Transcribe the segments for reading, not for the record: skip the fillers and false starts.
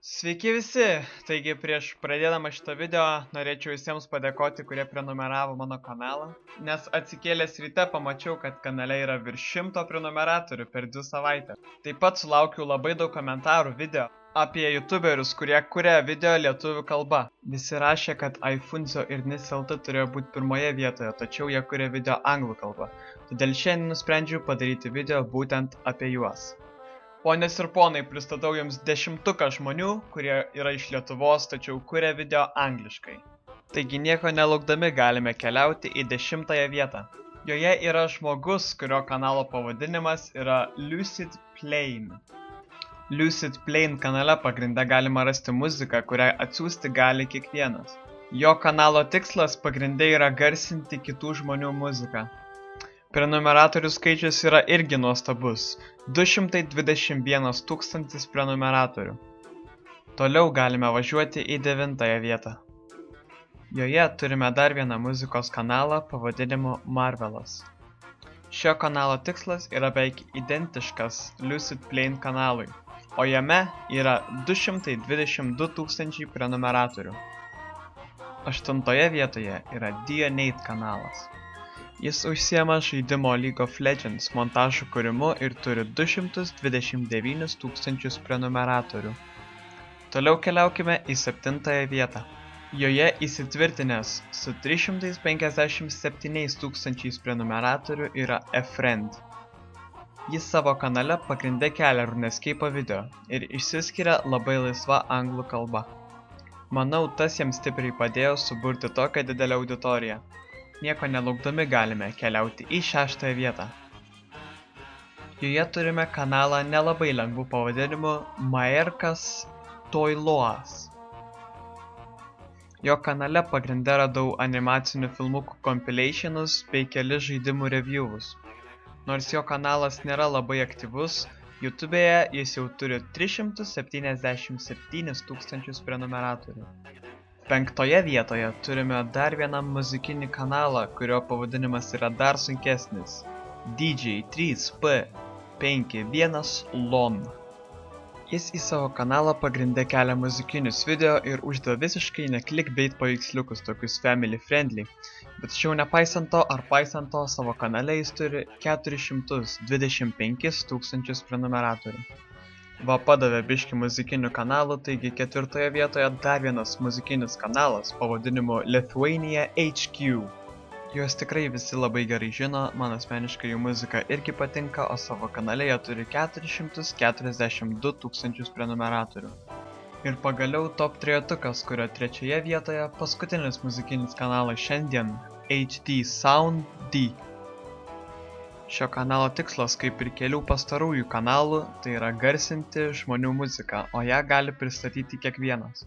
Sveiki visi! Taigi prieš pradėdama šitą video norėčiau visiems padėkoti, kurie prenumeravo mano kanalą, nes atsikėlęs ryte pamačiau, kad kanale yra virš 100 prenumeratorių per 2 savaitės. Taip pat sulaukiu labai daug komentarų video apie youtuberius, kurie kuria video lietuvių kalba. Visi rašė, kad iFunzo ir NIS.lt turėjo būti pirmoje vietoje, tačiau jie kuria video anglų kalba. Todėl šiandien nusprendžiau padaryti video būtent apie juos. Ponios ir ponai, pristatau jums 10 žmonių, kurie yra iš Lietuvos, tačiau kuria video angliškai. Taigi nieko nelaukdami galime keliauti į 10 vietą. Joje yra žmogus, kurio kanalo pavadinimas yra Lucid Plane. Lucid Plane kanale pagrinde galima rasti muziką, kurią atsiųsti gali kiekvienas. Jo kanalo tikslas pagrinde yra garsinti kitų žmonių muziką. Prenumeratorių skaičius yra irgi nuostabus – 221 000 prenumeratorių. Toliau galime važiuoti į 9 vietą. Joje turime dar vieną muzikos kanalą pavadinimu Marvelous. Šio kanalo tikslas yra beveik identiškas Lucid Plane kanalui, o jame yra 222 000 prenumeratorių. 8 vietoje yra Dionate kanalas. Jis užsiema žaidimo League of Legends montažų kūrimu ir turi 229 000 prenumeratorių. Toliau keliaukime į 7 vietą. Joje įsitvirtinęs su 357 000 prenumeratorių yra A-Friend. Jis savo kanale pagrinde kelia RuneScape video ir išsiskiria labai laisva anglų kalba. Manau, tas jiems stipriai padėjo suburti tokią didelę auditoriją. Nieko nelaukdami galime keliauti į 6 vietą. Joje turime kanalą nelabai lengvų pavadinimu Maerkas Toiloas. Jo kanale pagrinde radau animacinių filmukų compilationus bei kelis žaidimų reviewus. Nors jo kanalas nėra labai aktyvus, YouTube'e jis jau turi 377 000 prenumeratorių. 5 vietoje turime dar vieną muzikinį kanalą, kurio pavadinimas yra dar sunkesnis – DJ3P51LON. Jis į savo kanalą pagrinde kelia muzikinius video ir uždeda visiškai ne clickbait paveiksliukus, tokius family friendly. Bet šiau nepaisant to ar paisant to, savo kanale jis turi 425 000 prenumeratorių. Va padavė biškį muzikinių kanalų, taigi 4 vietoje dar vienas muzikinis kanalas pavadinimu Lithuania HQ. Juos tikrai visi labai gerai žino, man asmeniškai jų muzika irgi patinka, o savo kanale jie turi 442 000 prenumeratorių. Ir pagaliau top 3, kurio 3 vietoje paskutinis muzikinis kanalas šiandien HD Sound D. Šio kanalo tikslas, kaip ir kelių pastarųjų kanalų, tai yra garsinti žmonių muziką, o ją gali pristatyti kiekvienas.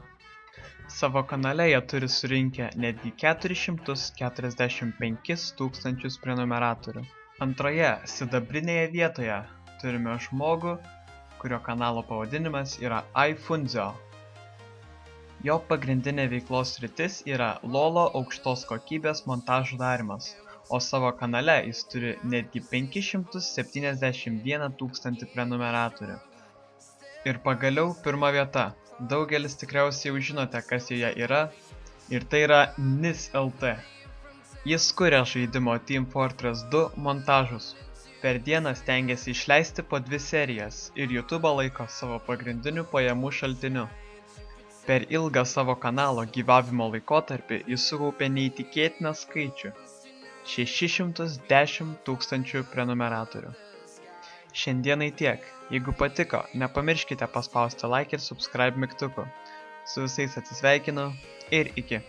Savo kanale jie turi surinkę netgi 445 000 prenumeratorių. Antroje, sidabrinėje vietoje, turime žmogų, kurio kanalo pavadinimas yra iFunzo. Jo pagrindinė veiklos sritis yra LOL'o aukštos kokybės montažų darymas. O savo kanale jis turi netgi 571 000 prenumeratorių. Ir pagaliau 1 vieta. Daugelis tikriausiai jau žinote, kas joje yra. Ir tai yra NIS.lt. Jis kuria žaidimo Team Fortress 2 montažus. Per dieną stengiasi išleisti po 2 serijas ir YouTube'ą laiko savo pagrindiniu pajamų šaltiniu. Per ilgą savo kanalo gyvavimo laikotarpį jis sukaupė neįtikėtiną skaičių. 610 000 prenumeratorių. Šiandienai tiek. Jeigu patiko, nepamirškite paspausti like ir subscribe mygtuku. Su visais atsisveikinu ir iki.